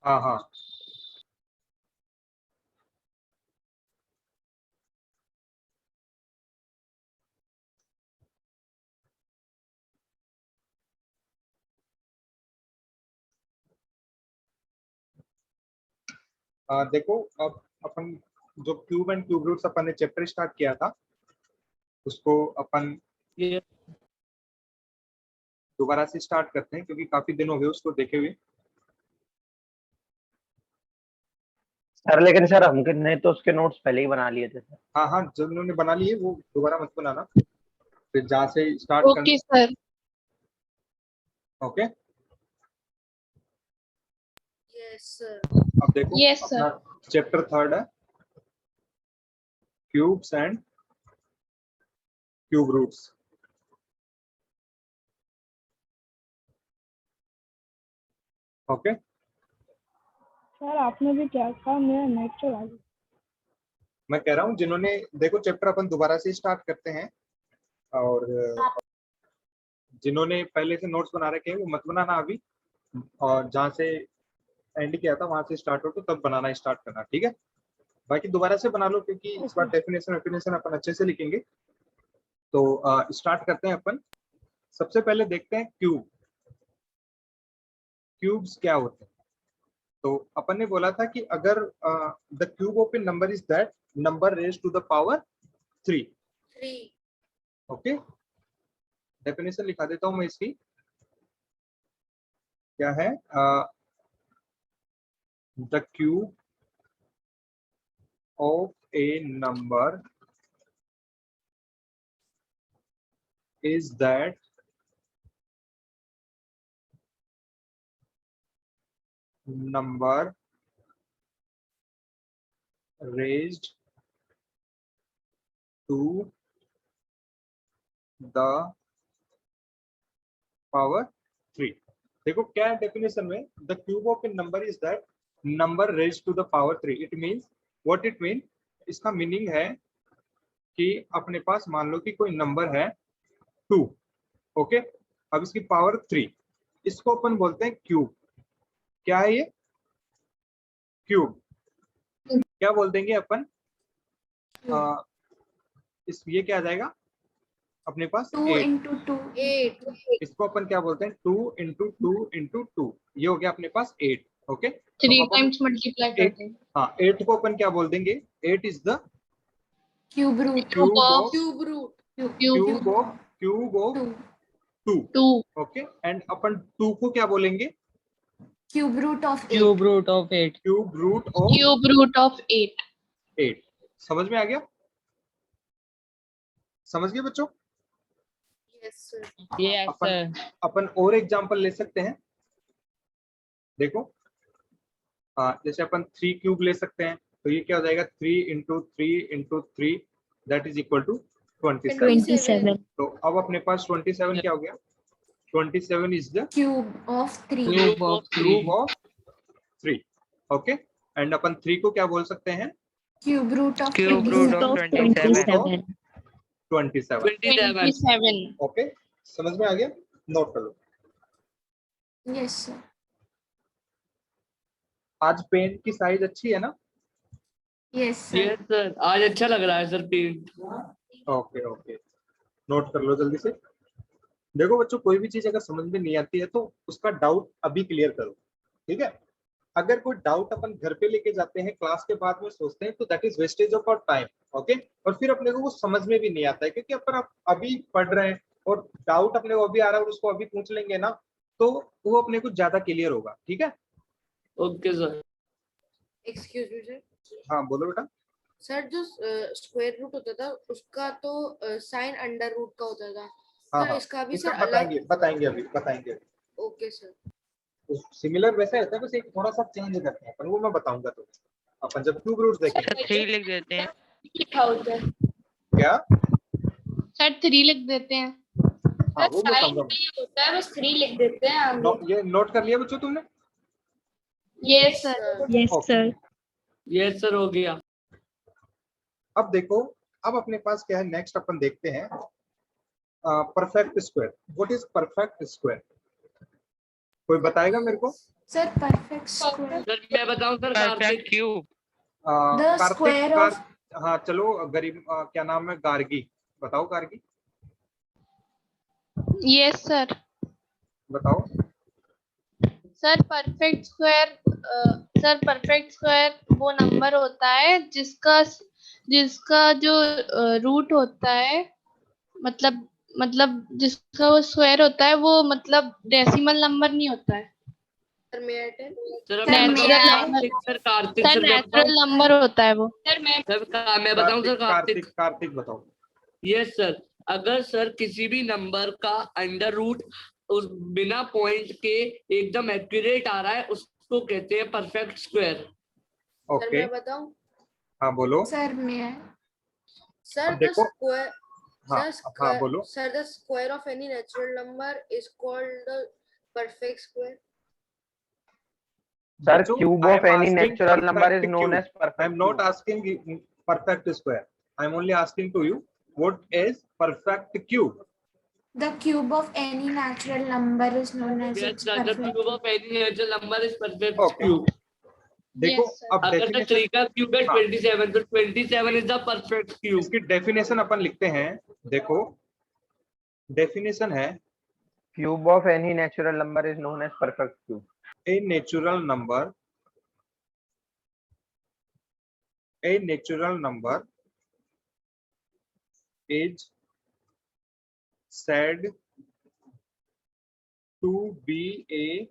हाँ हाँ देखो, अब अपन जो क्यूब एंड क्यूब रूट्स अपन ने चैप्टर स्टार्ट किया था, उसको अपन ये दोबारा से स्टार्ट करते हैं, क्योंकि काफी दिन हो गए उसको देखे हुए। सर लेकिन सर हमके नहीं तो उसके नोट्स पहले ही बना लिए थे सर। हाँ हाँ, जो उन्होंने बना लिए वो दोबारा मत बनाना, फिर जहाँ से स्टार्ट करना। Okay sir. Okay, yes sir. अब देखो Yes, sir. अपना चैप्टर 3 है, cubes and cube roots. Okay, sir आपने भी क्या कहा, मेरा नेट चला गया। मैं कह रहा हूँ जिन्होंने, देखो चैप्टर अपन दोबारा से स्टार्ट करते हैं, और जिन्होंने पहले से नोट्स बना रखे हैं वो मत बनाना अभी, और जहाँ से एंड किया था वहां से स्टार्ट हो तो तब बनाना स्टार्ट करना, ठीक है। बाकी दोबारा से बना लो, क्योंकि इस बार डेफिनेशन अपन अच्छे से लिखेंगे। तो स्टार्ट करते हैं अपन। सबसे पहले देखते हैं क्यूब। क्यूब्स क्या होते हैं? तो अपन ने बोला था कि अगर the cube of a number is that number raise to the power 3। 3. Okay, definition लिखा देता हूं मैं इसकी। क्या है? The cube of a number is that number raised to the power 3। देखो क्या है डेफिनेशन में, the cube of a number is that number raised to the power 3। It means what it mean, इसका मीनिंग है कि अपने पास मान लो कि कोई नंबर है 2। ओके, अब इसकी पावर 3, इसको अपन बोलते हैं क्यूब। क्या है ये? क्यूब। क्या बोल देंगे अपन? ये क्या आ जाएगा अपने पास? 2 into 2. 8. इसको अपन क्या बोलते हैं? 2 into 2 into 2। ये हो गया अपने पास 8। ओके, 3 times मल्टीप्लाई करते हैं। हाँ, 8 को अपन क्या बोल देंगे? 8 is the cube root. Cube of cube root. Cube of 2। 2. Okay, and अपन 2 को क्या बोलेंगे? Cube root of 8. Cube root of 8। Cube root of cube root of 8. 8। समझ में आ गया? समझ गए बच्चों? Yes sir. Yes sir. अपन और एग्जांपल ले सकते हैं। देखो, जैसे अपन 3 क्यूब ले सकते हैं, तो ये क्या हो जाएगा? 3 into 3 into 3 that is equal to 27। तो अब अपने पास 27 क्या हो गया? 27 is the cube of 3. Cube of 3। Okay, and अपन 3 को क्या बोल सकते हैं? Cube root of cube root of 27। 27. Okay, समझ में आ गया? नोट कर लो। Yes sir. आज पेन की साइज अच्छी है ना? Yes sir. यस सर, आज अच्छा लग रहा है sir paint. Okay okay, note कर लो जल्दी से। देखो बच्चों, कोई भी चीज अगर समझ में नहीं आती है तो उसका डाउट अभी क्लियर करो, ठीक है। अगर कोई डाउट अपन घर पे लेके जाते हैं, क्लास के बाद में सोचते हैं, तो that is wastage of our time. Okay, और फिर अपने को वो समझ में भी नहीं आता है, क्योंकि अपन अभी पढ़ रहे हैं और डाउट अपने को अभी आ रहा है और उसको अभी पूछ लेंगे ना, तो वो अपने को ज्यादा क्लियर होगा, ठीक है। Okay sir. Excuse me sir. हाँ बोलो बेटा। सर जो स्क्वायर रूट होता था उसका तो साइन अंडर रूट का होता था। हाँ सर हाँ, इसका भी इसका सर अलग। बताएंगे अभी बताएंगे। Okay sir. सिमिलर वैसे रहता है, बस एक थोड़ा सा चेंज करते हैं अपन, वो मैं बताऊंगा। तो अपन जब क्यूब रूट देखेंगे 3 लिख देते हैं। लिखा होता है क्या? सर 3 लिख देते हैं। हाँ वो मैं साइन समझा। भी होता है, बस 3 लिख देते हैं हम। ये नोट कर लिया बच्चों तुमने? Yes sir. Yes sir. Yes sir, हो गया। अब देखो, अब अपने पास क्या है, नेक्स्ट अपन देखते हैं perfect square. What is perfect square? कोई बताएगा मेरे को? Sir, perfect square. सर मैं बताऊं sir, Perfect Kartik cube. The Kartik square of हाँ चलो गरीब क्या नाम है, गार्गी बताओ, गार्गी यस सर। बताओ। सर परफेक्ट स्क्वायर वो नंबर होता है जिसका जिसका जो रूट होता है, मतलब जिसका वो स्क्वायर होता है, वो मतलब डेसिमल नंबर नहीं होता है। Sir may I tell? Sir अब Sir, मैं may बताऊं, I- Kartik sir, Kartik sir sir मैं नेचुरल बताऊं नंबर होता है वो। सर, मैं बताऊं सर, कार्तिक कार्तिक कार्तिक बताओ। यस सर, अगर सर किसी भी नंबर का अंडर रूट उस बिना पॉइंट के एकदम एक्यूरेट आ रहा है, उसको कहते हैं परफेक्ट स्क्वायर। सर ओके मैं बताऊं? हाँ बोलो। sir, may I? Sir, अब the देखो square. हाँ हाँ बोलो। Sir, the square of any natural number is called the perfect square. Sir, बच्चों, cube I of am any asking natural number is perfect known cube. as perfect I am not cube. asking perfect square. I am only asking to you what is perfect cube. The cube of any natural number is known as yes its sir, the perfect. Cube of any natural number is perfect Okay. Cube. देखो Yes, sir. अब अगर sir 3 definition, का cube है हाँ। 27, तो 27 is the perfect cube. इसकी definition अपन लिखते हैं। देखो डेफिनेशन है Cube of any natural number is known as perfect cube. a natural number is said to be a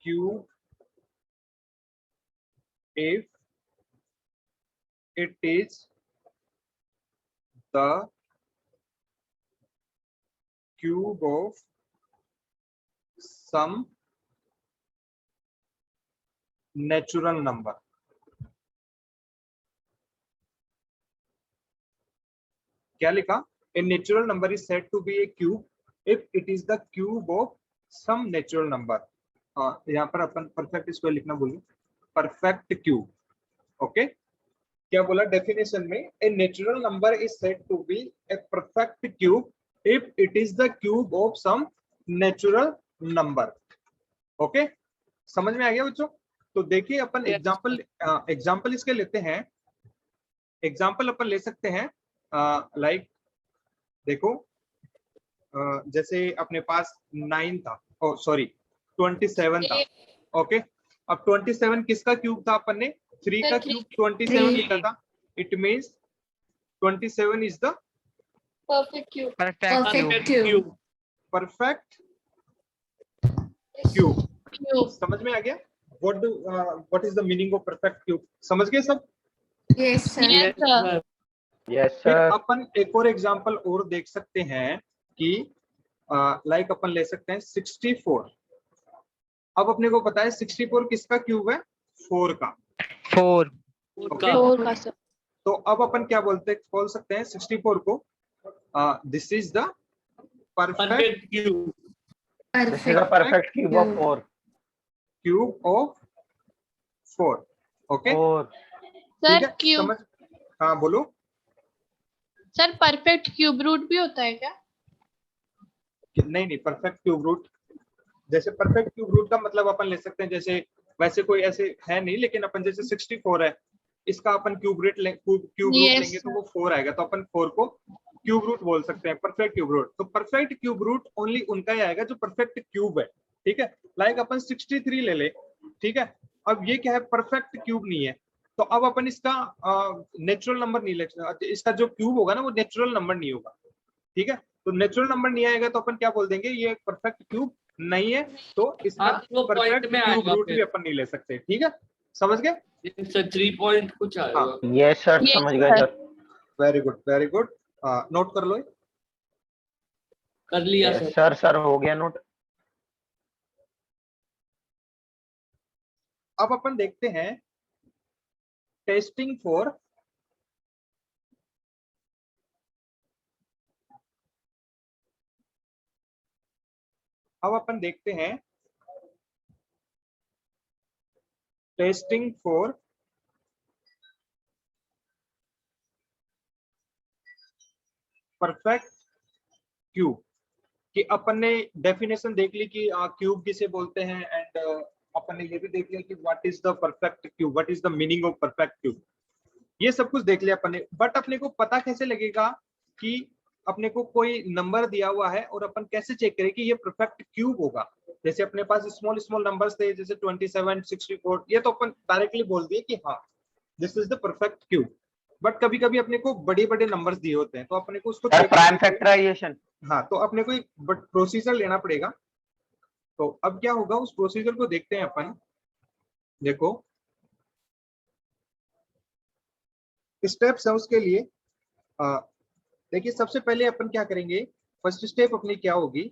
cube if it is the cube of some natural number. क्या लिखा? A natural number is said to be a cube if it is the cube of some natural number. यहाँ पर अपन perfect square लिखना बोलिए, perfect cube. Okay क्या बोला definition में? A natural number is said to be a perfect cube if it is the cube of some natural number. Okay समझ में आ गया बच्चों? तो देखिए अपन एग्जांपल इसके लेते हैं। एग्जांपल अपन ले सकते हैं लाइक देखो जैसे अपने पास 9 था, ओ सॉरी 27 था। ओके अब 27 किसका क्यूब था? अपन ने 3 का क्यूब 27 लिखा था। It means 27 is the perfect cube. Perfect cube. Perfect cube. Perfect cube. Cube. समझ में आ गया? What is the meaning of perfect cube? समझ गए सब? Yes, sir. Yes sir. Yes, फिर sir. अपन एक और एग्जांपल और देख सकते हैं कि लाइक अपन ले सकते हैं 64। अब अपने को पता है 64 किसका क्यूब है? 4 का। 4. ओके फोर का सर। तो अब अपन क्या बोल सकते हैं 64 को? This is the perfect perfect cube. This is a perfect cube of 4. Cube of 4। Okay 4. ठीक सर है क्यूब, समझ? हाँ बोलो। सर परफेक्ट क्यूब रूट भी होता है क्या? नहीं परफेक्ट क्यूब रूट, जैसे परफेक्ट क्यूब रूट का मतलब अपन ले सकते हैं, जैसे वैसे कोई ऐसे है नहीं, लेकिन अपन जैसे 64 है, इसका अपन क्यूब रूट Yes, लेंगे तो वो 4 आएगा, तो अपन 4 को क्यूब रूट बोल सकते हैं, परफेक्ट क्यूब रूट। तो परफेक्ट क्यूब रूट ओनली उनका ही आएगा जो परफेक्ट क्यूब है। ठीक है लाइक अपन 63 ले ले। ठीक है अब ये क्या है? परफेक्ट क्यूब नहीं है, तो अब अपन इसका नेचुरल नंबर नहीं ले सकते। इसका जो क्यूब होगा ना वो नेचुरल नंबर नहीं होगा। ठीक है तो नेचुरल नंबर नहीं आएगा तो अपन क्या बोल देंगे? ये परफेक्ट क्यूब नहीं है, तो इसका हाँ, वो परफेक्ट पॉइंट में क्यूब आएगा रूट फिर। भी अपन नहीं ले सकते। ठीक है समझ गए? सर 3 पॉइंट कुछ आएगा। हाँ। Yes, sir. Yes, समझ गए sir. Sir. Very good very good. Note कर लो। कर लिया Yes, सर। sir. सर हो गया नोट. अब अपन देखते हैं testing for testing for perfect cube. कि अपन ने डेफिनेशन देख ली कि क्यूब किसे बोलते हैं, एंड अपन ने ये भी देख लिया कि what is the perfect cube, what is the meaning of perfect cube, ये सब कुछ देख लिया अपन ने। बट अपने को पता कैसे लगेगा कि अपने को कोई नंबर दिया हुआ है और अपन कैसे चेक करें कि ये परफेक्ट क्यूब होगा। जैसे अपने पास स्मॉल स्मॉल नंबर्स थे जैसे 27, 64, ये तो अपन डायरेक्टली बोल दिए कि हाँ this is the perfect cube. But कभी कभी अपने को बड़े बड़े नंबर्स दिए होते हैं तो अपने को उसको check प्राइम करने के लिए- फैक्टराइजेशन। हाँ, तो अपने को एक प्रोसीजर लेना पड़ेगा। तो अब क्या होगा उस प्रोसीजर को देखते हैं अपन। देखो स्टेप्स है उसके लिए। देखिए सबसे पहले अपन क्या करेंगे, फर्स्ट स्टेप अपनी क्या होगी,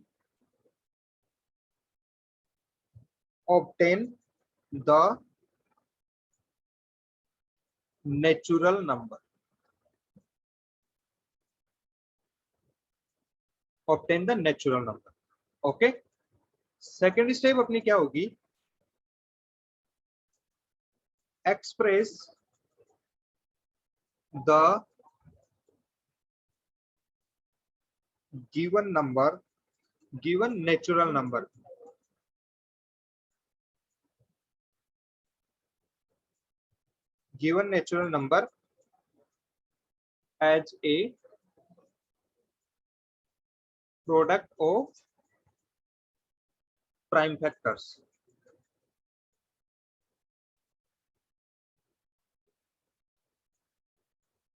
obtain the natural number. Obtain the natural number, okay. Second step अपनी क्या होगी, express the given number, given natural number, given natural number as a product of prime factors।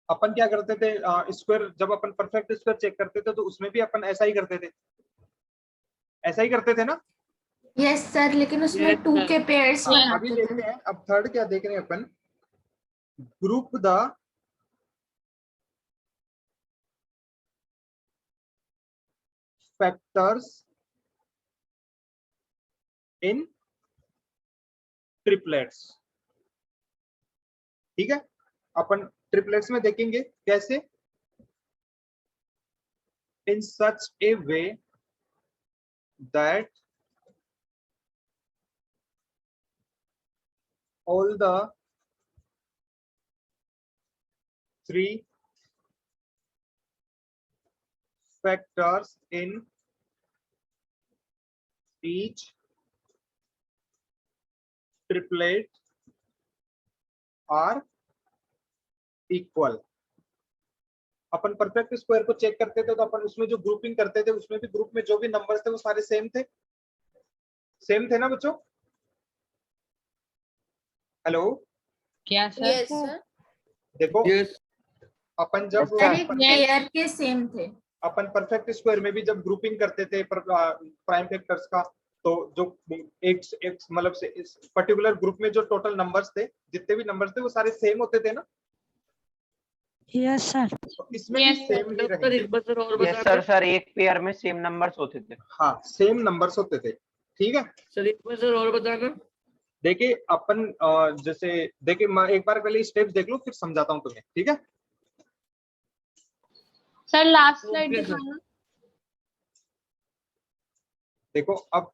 अपन क्या करते थे, स्क्वायर जब अपन परफेक्ट स्क्वायर चेक करते थे तो उसमें भी अपन ऐसा ही करते थे, ऐसा ही करते थे ना। यस सर, लेकिन उसमें Yes, 2 sir. के पेयर्स हाँ, में अभी आते देखते थे। हैं। अब थर्ड क्या देख रहे हैं अपन, group the factors in triplets. ठीक है, अपन ट्रिपलेट्स में देखेंगे कैसे, in such a way that all the 3 factors in each triplet are equal। अपन परफेक्ट स्क्वायर को चेक करते थे तो अपन उसमें जो ग्रुपिंग करते थे उसमें भी ग्रुप में जो भी नंबर्स थे वो सारे सेम थे, सेम थे ना बच्चों। हेलो, क्या सर? Yes sir. देखो Yes. अपन जब सर एक अपन पेयर के सेम थे। अपन परफेक्ट स्क्वायर में भी जब ग्रुपिंग करते थे प्राइम फैक्टर्स का, तो जो एक मतलब से इस पर्टिकुलर ग्रुप में जो टोटल नंबर्स थे, जितने भी नंबर्स थे वो सारे सेम होते थे ना। Yes sir. तो इसमें Yes, भी sir. सेम ही सर रहेंगे। एक बार सर और यस बताना। सर, एक पेयर में सेम नंबर्स होते थे। हाँ, सेम नंबर्स होते थे। ठीक है, सर एक बार सर और बताना। देखिए अपन जैसे देखिए मैं एक बार पहले स्टेप्स देख लो फिर समझाता हूँ तुम्हें। ठीक है, sir last slide Okay, sir. दिखाना। देखो अब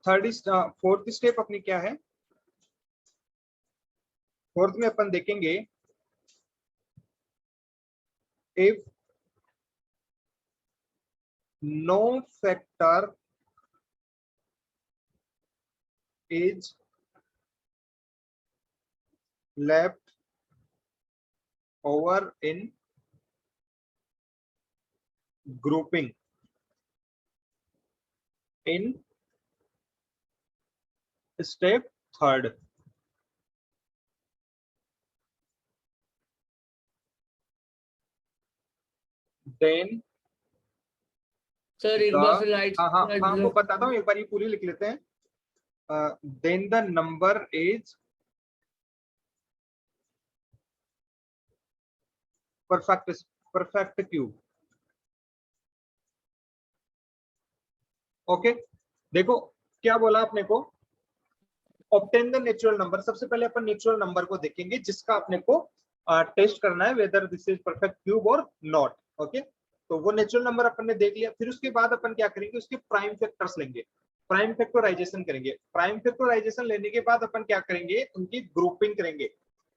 फोर्थ स्टेप अपनी क्या है, फोर्थ में अपन देखेंगे if no factor is left over in grouping in step third। then sir एक बार से लाइट। हाँ हाँ हाँ, वो बताता हूँ, एक बार ये पूरी लिख लेते हैं। then the number is perfect cube। Okay, देखो क्या बोला अपने को, ऑब्टेन द नेचुरल नंबर। सबसे पहले अपन नेचुरल नंबर को देखेंगे जिसका अपने को टेस्ट करना है whether this is perfect cube और नॉट। ओके, तो वो नेचुरल नंबर अपन ने देख लिया। फिर उसके बाद अपन क्या करेंगे, उसके प्राइम फैक्टर्स लेंगे, प्राइम फैक्टराइजेशन करेंगे। प्राइम फैक्टराइजेशन लेने के बाद अपन क्या करेंगे, उनकी ग्रुपिंग करेंगे।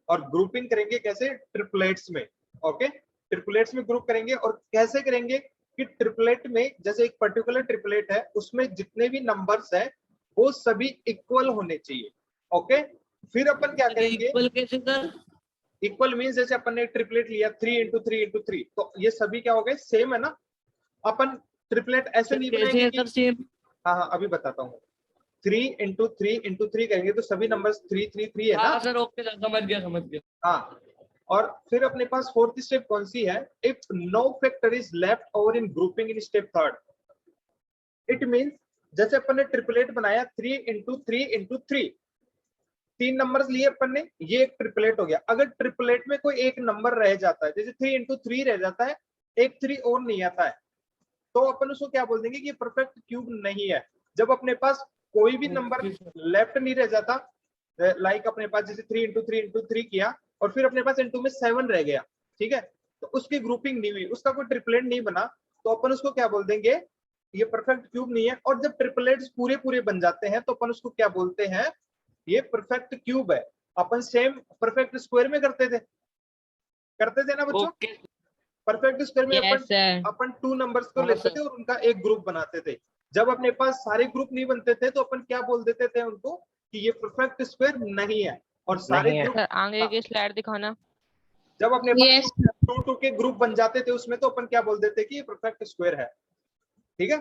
और ग्रुपिंग करेंगे कैसे, ट्रिपलेट्स में। ओके, ट्रिपलेट्स में ग्रुप करेंगे। और कैसे करेंगे, कि ट्रिपलेट में जैसे एक पर्टिकुलर ट्रिपलेट है, उसमें जितने भी नंबर्स है वो सभी इक्वल होने चाहिए। ओके, फिर अपन क्या करेंगे, इक्वल कैसे सर? इक्वल मींस जैसे अपन ने ट्रिपलेट लिया 3 इंटू 3 इंटू 3, तो ये सभी क्या हो गए, सेम है ना। अपन ट्रिपलेट ऐसे नहीं कैसे बनाएंगे है कि, सर सेम? हाँ हाँ अभी बताता हूँ। 3 इंटू 3 इंटू 3 करेंगे तो सभी नंबर्स 3 3 3 है ना। हाँ सर ओके सर, समझ गया समझ गया। हाँ, और फिर अपने पास फोर्थ स्टेप कौन सी है, if no factor is left over in grouping in step third. It means जैसे अपन ने ट्रिपलेट बनाया 3 इंटू 3 इंटू 3, 3 नंबर्स लिए अपन ने, ये एक ट्रिपलेट हो गया। अगर ट्रिपलेट में कोई एक नंबर रह जाता है, जैसे 3 इंटू 3 रह जाता है, एक 3 और नहीं आता है, तो अपन उसको क्या बोल देंगे कि ये परफेक्ट क्यूब नहीं है। जब अपने पास कोई भी नंबर लेफ्ट नहीं रह जाता, लाइक अपने पास जैसे 3 इंटू 3 इंटू 3 किया और फिर अपने पास इंटू में 7 रह गया, ठीक है, तो उसकी ग्रुपिंग नहीं हुई, उसका कोई ट्रिपलेट नहीं बना, तो अपन उसको क्या बोल देंगे, ये परफेक्ट क्यूब नहीं है। और जब ट्रिपलेट्स पूरे पूरे बन जाते हैं तो अपन उसको क्या बोलते हैं, ये परफेक्ट क्यूब है। अपन सेम परफेक्ट स्क्वायर में करते थे ना बच्चों। ओके परफेक्ट स्क्वायर में यस सर। अपन 2 नंबर्स को हाँ, लेते सर। थे और उनका एक ग्रुप बनाते थे। जब अपने पास सारे ग्रुप नहीं बनते थे तो अपन क्या बोल देते थे उनको कि ये परफेक्ट स्क्वायर नहीं है, और सारे नहीं है। ग्रुप, सर आगे की स्लाइड दिखाना। जब अपने यस पास 2 के ग्रुप बन जाते थे उसमें, तो अपन क्या बोल देते कि ये परफेक्ट स्क्वायर है, ठीक है।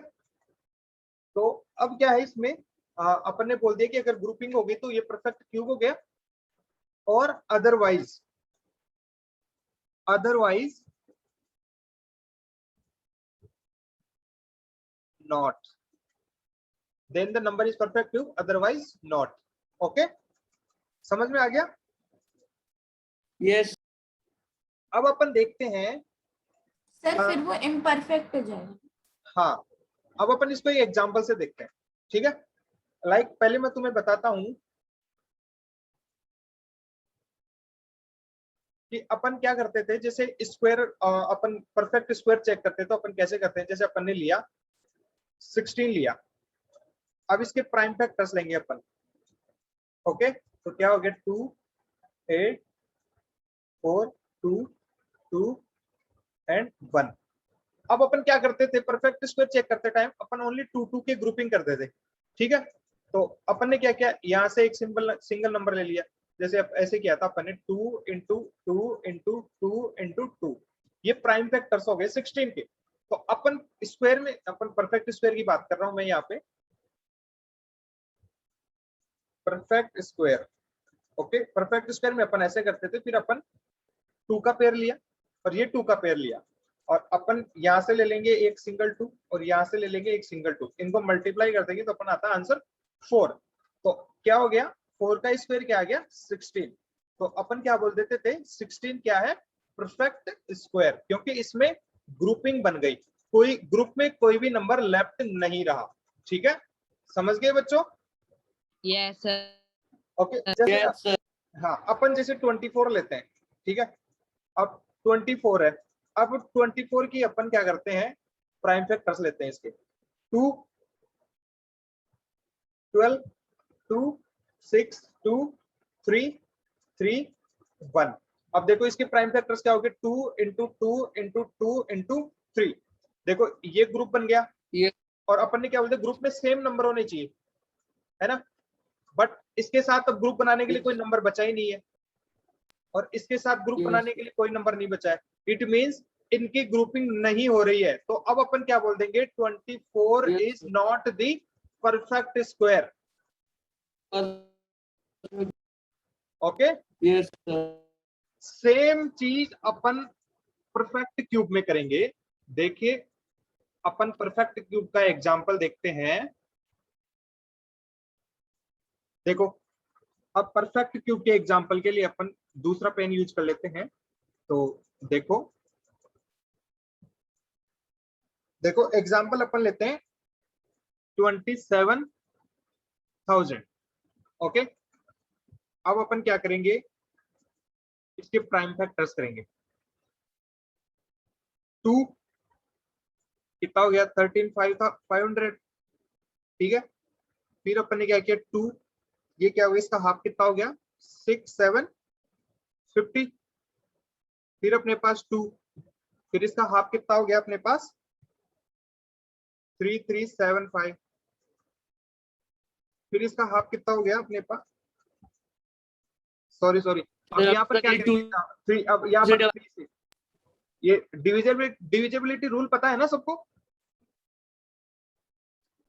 तो अब क्या है इसमें, अपन ने बोल दिया कि अगर ग्रुपिंग होगी तो ये परफेक्ट क्यूब हो गया, और otherwise not, then the number is perfect cube, otherwise not। Okay, समझ में आ गया। यस अब अपन देखते हैं, सर हाँ। फिर वो इम्परफेक्ट हो जाएगा। हाँ, अब अपन इसको एक एग्जांपल से देखते हैं, ठीक है। लाइक पहले मैं तुम्हें बताता हूं कि अपन क्या करते थे। जैसे स्क्वायर, अपन परफेक्ट स्क्वायर चेक करते थे तो अपन कैसे करते हैं, जैसे अपन ने लिया 16 लिया, अब इसके प्राइम फैक्टर्स लेंगे अपन। ओके, तो क्या हो गया, 2 8 4 2 2 एंड 1। अब अपन क्या करते थे, परफेक्ट स्क्वायर चेक करते टाइम अपन ओनली 2 2 के ग्रुपिंग करते थे, ठीक है। तो अपन ने क्या किया, यहाँ से एक सिंगल नंबर ले लिया, जैसे ऐसे किया था अपन ने 2 इंटू 2 इंटू 2 इंटू 2, ये प्राइम फैक्टर्स हो गए 16 के। तो अपन स्क्वायर में, अपन परफेक्ट स्क्वायर की बात कर रहा हूं मैं यहाँ पे, perfect square. Okay, perfect square में अपन ऐसे करते थे, फिर अपन 2 का पेयर लिया और ये 2 का पेयर लिया, और अपन यहाँ से ले लेंगे एक सिंगल 2 और यहाँ से ले लेंगे एक सिंगल 2, इनको मल्टीप्लाई कर देंगे तो अपन आता है आंसर 4। तो क्या हो गया, 4 का स्क्वायर क्या आ गया, 16। तो अपन क्या बोल देते थे, 16 क्या है, परफेक्ट स्क्वायर, क्योंकि इसमें ग्रुपिंग बन गई, कोई ग्रुप में कोई भी नंबर लेफ्ट नहीं रहा, ठीक है। समझ गए बच्चों। Yes sir. ओके, जैसे यस सर। हाँ, अपन जैसे 24 लेते हैं, ठीक है। अब 24 है, अब 24 की अपन क्या करते हैं, प्राइम फैक्टर्स लेते हैं इसके, 2 12 2 6 2 3 3 1। अब देखो इसके प्राइम फैक्टर्स क्या हो गए, 2 इंटू 2 इंटू 2 इंटू 3। देखो ये ग्रुप बन गया, ये और अपन ने क्या बोलते, ग्रुप में सेम नंबर होने चाहिए, है ना। बट इसके साथ अब ग्रुप बनाने के लिए कोई नंबर बचा ही नहीं है, और इसके साथ ग्रुप Yes. बनाने के लिए कोई नंबर नहीं बचा है, इट मींस इनकी ग्रुपिंग नहीं हो रही है। तो अब अपन क्या बोल देंगे, 24 Yes. Is not the perfect square. Okay, yes sir. Same चीज अपन परफेक्ट क्यूब में करेंगे। देखिए, अपन परफेक्ट क्यूब का एग्जांपल देखते हैं। देखो, अब परफेक्ट क्यूब के एग्जांपल के लिए अपन दूसरा पेन यूज कर लेते हैं। तो देखो देखो एग्जांपल अपन लेते हैं 27,000। ओके, अब अपन क्या करेंगे, इसके प्राइम फैक्टर्स करेंगे। 2 कितना हो गया, 13,500, ठीक है। फिर अपन ने क्या किया, 2 ये क्या हो गया, इसका हाफ कितना हो गया, 6,750। फिर अपने पास 2, फिर इसका हाफ कितना हो गया अपने पास 3375, फिर इसका हाफ कितना हो गया अपने पास, सॉरी अब यहाँ पर क्या करेंगे, अब यहाँ पर 3 से, ये डिविजिबिलिटी रूल पता है ना सबको?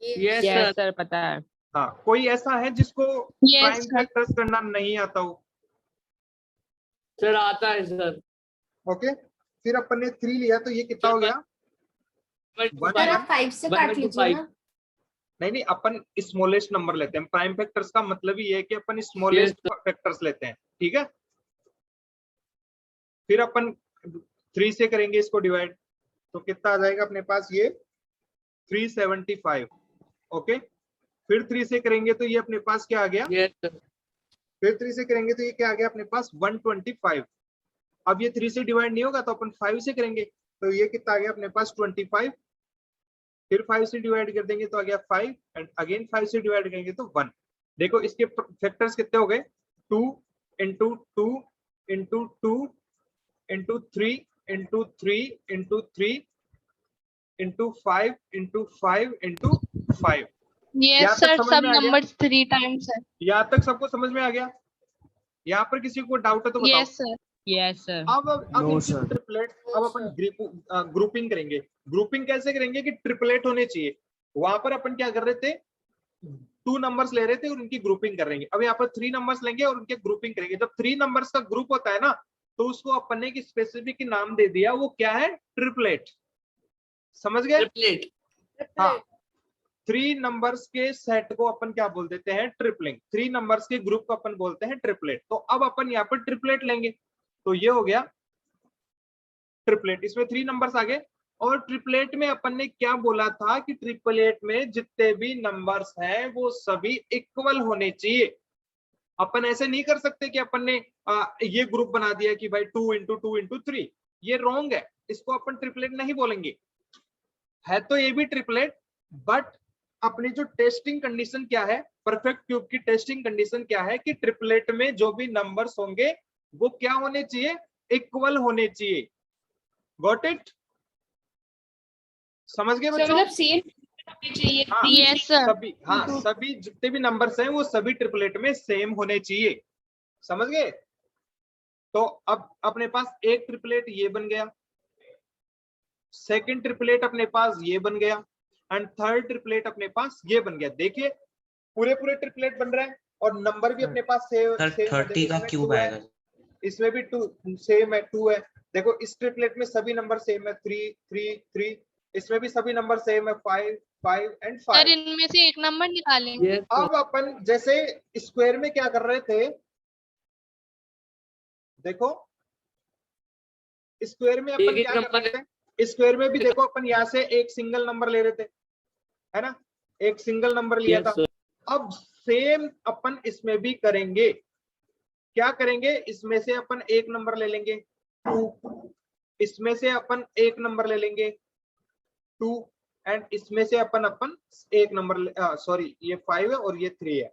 Yes yes sir. सर पता है। हाँ, कोई ऐसा है जिसको Yes, प्राइम sir. फैक्टर्स करना नहीं आता हो? सर आता है सर। ओके, फिर अपन ने 3 लिया तो ये कितना हो गया? सर आप 5 से काट लीजिए ना। नहीं, अपन स्मॉलेस्ट नंबर लेते हैं। प्राइम फैक्टर्स का मतलब ये है कि अपन स्मॉलेस्ट फैक्टर्स लेते हैं, ठीक है। फिर अपन 3 से करेंगे इसको डिवाइड, तो कितना आ जाएगा अपने पास, ये 375। ओके, फिर 3 से करेंगे तो ये अपने पास क्या आ गया, यस सर। फिर 3 से करेंगे तो ये क्या आ गया अपने पास, 125। अब ये 3 से डिवाइड नहीं होगा तो अपन 5 से करेंगे, तो ये कितना आ गया अपने पास, 25। फिर 5 से डिवाइड कर देंगे तो आ गया 5, एंड अगेन 5 से डिवाइड करेंगे तो 1। देखो इसके फैक्टर्स कितने हो गए, 2 into 2 into 2 into 3 into 3 into 3 into 5 into 5 into 5। Yes, यहाँ sir. तक समझ Some में आ गया? numbers 3 times, sir. यहाँ तक सबको समझ में आ गया? यहाँ पर किसी को डाउट है तो बताओ। Yes, sir. Yes sir. अब इनकी ट्रिपलेट, अब अपन ग्रुपिंग करेंगे। ग्रुपिंग कैसे करेंगे कि ट्रिपलेट होने चाहिए। वहां पर अपन क्या कर रहे थे, 2 नंबर्स ले रहे थे और उनकी ग्रुपिंग कर रहे हैं। अब यहाँ पर 3 नंबर्स लेंगे और उनके ग्रुपिंग करेंगे। जब 3 नंबर्स का ग्रुप होता है ना, तो उसको अपन ने एक स्पेसिफिक नाम दे दिया, वो क्या है, ट्रिपलेट। समझ गए? ट्रिपलेट। हाँ, 3 नंबर्स के सेट को अपन क्या बोल देते हैं, ट्रिपलिंग। 3 नंबर्स के ग्रुप को अपन बोलते हैं ट्रिपलेट। तो अब अपन यहाँ पर ट्रिपलेट लेंगे, तो ये हो गया ट्रिपलेट। इसमें 3 नंबर्स आ गए। और ट्रिपलेट में अपन ने क्या बोला था कि ट्रिपलेट में जितने भी नंबर्स हैं वो सभी इक्वल होने चाहिए। अपन ऐसे नहीं कर सकते कि अपन ने ये ग्रुप बना दिया कि भाई 2 इंटू 2 इंटू 3, ये रॉन्ग है। इसको अपन ट्रिपलेट नहीं बोलेंगे। है तो ये भी ट्रिपलेट, बट अपनी जो टेस्टिंग कंडीशन क्या है, परफेक्ट क्यूब की टेस्टिंग कंडीशन क्या है कि ट्रिपलेट में जो भी नंबर्स होंगे वो क्या होने चाहिए, इक्वल होने चाहिए। Got it? समझ गए बच्चों? मतलब सेम चाहिए। हाँ, Yes, sir. सभी जितने भी नंबर्स हैं वो सभी ट्रिपलेट में सेम होने चाहिए। समझ गए? तो अब अपने पास एक ट्रिपलेट ये बन गया, सेकंड ट्रिपलेट अपने पास ये बन गया, एंड थर्ड ट्रिपलेट अपने पास ये बन गया। देखिए पूरे ट्रिपलेट बन रहे हैं और नंबर भी अपने पास सेम। 30 का क्यूब आएगा। इसमें भी 2 सेम है, 2 है। देखो इस ट्रिपलेट में सभी नंबर सेम है, 3 3 3। इसमें भी सभी नंबर सेम है, 5 5 एंड 5। सर इनमें से एक नंबर निकालेंगे। Yes sir. अब अपन जैसे स्क्वायर में क्या कर रहे थे, देखो स्क्वायर में अपन एक-एक क्या कर रहे थे, स्क्वायर में भी देखो अपन यहाँ से एक सिंगल नंबर ले रहे थे, है ना, एक सिंगल नंबर लिया यस था। सर। अब सेम अपन इसमें भी करेंगे। क्या करेंगे, इसमें से अपन एक नंबर ले लेंगे 2, इसमें से अपन एक नंबर ले लेंगे 2, एंड इसमें से अपन एक नंबर, सॉरी ये 5 है और ये 3 है,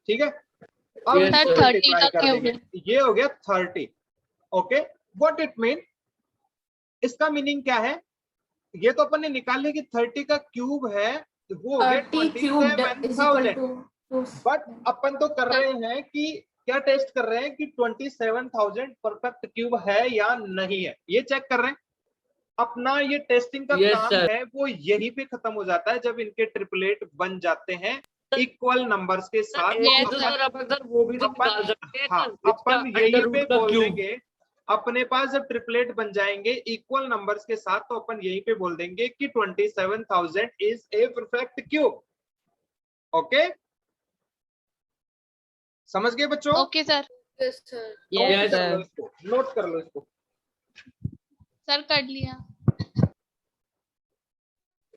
ठीक है। अब Yes, इसको sir. 30 multiply का कर क्यूब देंगे, ये हो गया 30। ओके, व्हाट इट मीन, इसका मीनिंग क्या है, ये तो अपन ने निकाल लिया कि 30 का क्यूब है, वो हो गया 30 cubed is equal 27,000। to but अपन तो कर रहे हैं कि क्या टेस्ट कर रहे हैं कि 27,000 परफेक्ट क्यूब है या नहीं है, ये चेक कर रहे हैं। अपना ये टेस्टिंग का Yes, काम sir. है वो यहीं पे खत्म हो जाता है जब इनके ट्रिपलेट बन जाते हैं इक्वल नंबर्स के साथ। Yes, तो sir. सर अपन सर वो भी तो अपन- निकाल सकते हैं हाँ, सर। अपन इसका यहीं अंडर पे रूट का बोल क्यूब। देंगे, अपने पास जब ट्रिपलेट बन जाएंगे इक्वल नंबर्स के साथ तो अपन यहीं पे बोल देंगे कि 27,000 is a perfect cube. Okay, समझ गए बच्चों? Okay sir. Yes, sir. Yes sir. Note कर लो इसको। सर कर लिया।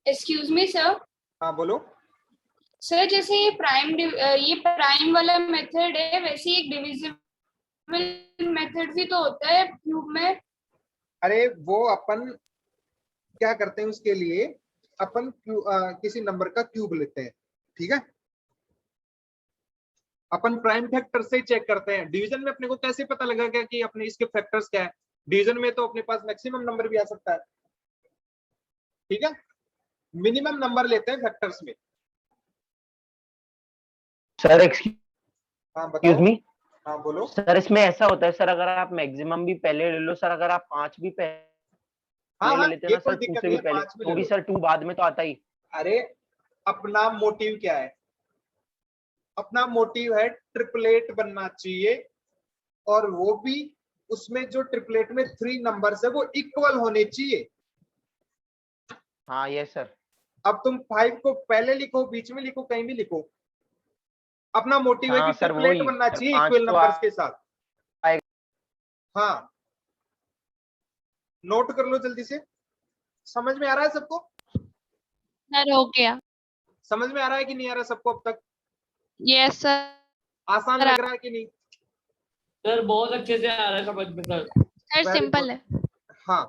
Excuse me sir. हाँ बोलो। सर जैसे ये प्राइम वाला मेथड है, वैसे ही एक डिविजिबल मेथड भी तो होता है क्यूब में। अरे वो अपन क्या करते हैं, उसके लिए अपन किसी नंबर का क्यूब लेते हैं, ठीक है। अपन प्राइम फैक्टर से चेक करते हैं। डिवीजन में अपने को कैसे पता लगेगा कि अपने इसके फैक्टर्स क्या है। डिवीजन में तो अपने पास मैक्सिमम नंबर भी आ सकता है, ठीक है। मिनिमम नंबर लेते हैं वेक्टर्स में। सर एक्सक्यूज हाँ बताओ। मी, हाँ बोलो। सर इसमें ऐसा होता है सर, अगर आप मैक्सिमम भी पहले ले लो सर, अगर आप 5 भी हाँ पहले हाँ, ले लेते ये ना कोई सर, 2 दिक्कत से नहीं भी है, पहले, 5 में ले क्योंकि लो। सर 2 बाद में तो आता ही। अरे अपना मोटिव क्या है? अपना मोटिव है ट्रिपलेट बनना चाहिए, और वो भी उसमें जो ट्रिपलेट में 3 नंबर्स है वो इक्वल होने चाहिए। हाँ यस सर। अब तुम 5 को पहले लिखो, बीच में लिखो, कहीं भी लिखो, अपना मोटिव है कि हाँ सर ट्रिपलेट वही बनना सर, चाहिए 5 इक्वल तो नंबर्स के साथ। आएगा। हाँ नोट कर लो जल्दी से। समझ में आ रहा है सबको? सर हो गया। समझ में आ रहा है कि नहीं आ रहा सबको अब तक? Yes sir. आसान लग रहा है कि नहीं? सर बहुत अच्छे से आ रहा है समझ में sir. Sir Very simple good. है। हाँ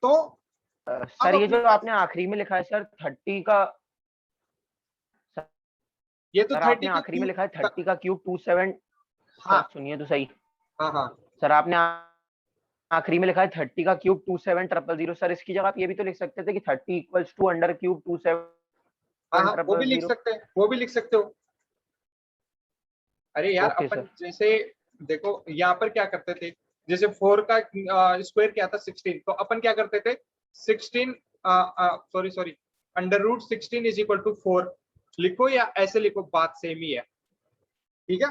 तो सर ये अपने जो पास आपने आखिरी में लिखा है सर 30 का, ये तो सर 30 आपने का आखिरी में लिखा है क्यूब। 30 का क्यूब 27। हाँ सर सुनिए तो सही, हाँ हाँ सर आपने आखिरी में लिखा है 30 का क्यूब 27000। सर इसकी जगह आप ये भी तो लिख सकते थे कि 30 इक्वल्स टू अंडर क्यूब हाँ हाँ, वो भी लिख 27000। सकते हैं, वो भी लिख सकते हो। अरे यार ओके अपन सर। जैसे देखो यहाँ पर क्या करते थे, जैसे 4 का स्क्वायर क्या था 16, तो अपन क्या करते थे 16 sorry under root 16 is equal to 4 लिखो, या ऐसे लिखो, बात सेम ही है। ठीक है,